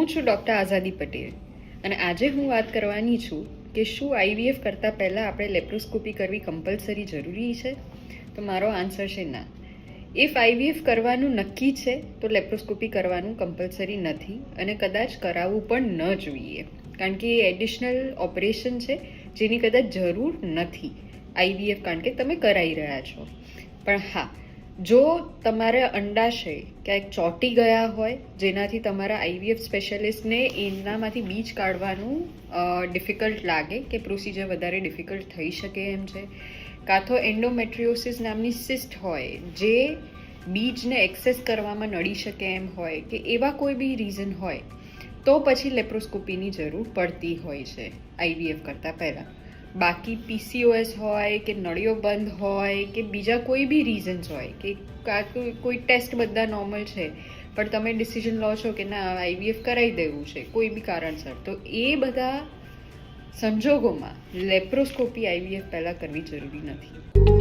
હું છું ડૉક્ટર આઝાદી પટેલ અને આજે હું વાત કરવાની છું કે શું આઈવીએફ કરતાં પહેલાં આપણે લેપ્રોસ્કોપી કરવી કમ્પલસરી જરૂરી છે. તો મારો આન્સર છે ના. ઇફ આઈવીએફ કરવાનું નક્કી છે તો લેપ્રોસ્કોપી કરવાનું કમ્પલસરી નથી અને કદાચ કરાવવું પણ ન જોઈએ, કારણ કે એ એડિશનલ ઓપરેશન છે જેની કદાચ જરૂર નથી આઈવીએફ, કારણ કે તમે કરાવી રહ્યા છો. પણ હા, જો તમારે અંડાશય ક્યાંક ચોંટી ગયા હોય જેનાથી તમારા આઈવીએફ સ્પેશિયાલિસ્ટને એનામાંથી બીજ કાઢવાનું ડિફિકલ્ટ લાગે કે પ્રોસિજર વધારે ડિફિકલ્ટ થઈ શકે એમ છે, કાં તો એન્ડોમેટ્રિયોસિસ નામની સિસ્ટ હોય જે બીજને એક્સેસ કરવામાં નડી શકે એમ હોય કે એવા કોઈ બી રીઝન હોય તો પછી લેપ્રોસ્કોપીની જરૂર પડતી હોય છે આઈવીએફ કરતાં પહેલાં. બાકી પીસીઓએસ હોય કે નળીઓ બંધ હોય કે બીજા કોઈ બી રીઝન્સ હોય કે કોઈ ટેસ્ટ બધા નોર્મલ છે પણ તમે ડિસિઝન લો છો કે ના આઈવીએફ કરાવી દેવું છે કોઈ બી કારણસર, તો એ બધા સંજોગોમાં લેપ્રોસ્કોપી આઈવીએફ પહેલાં કરવી જરૂરી નથી.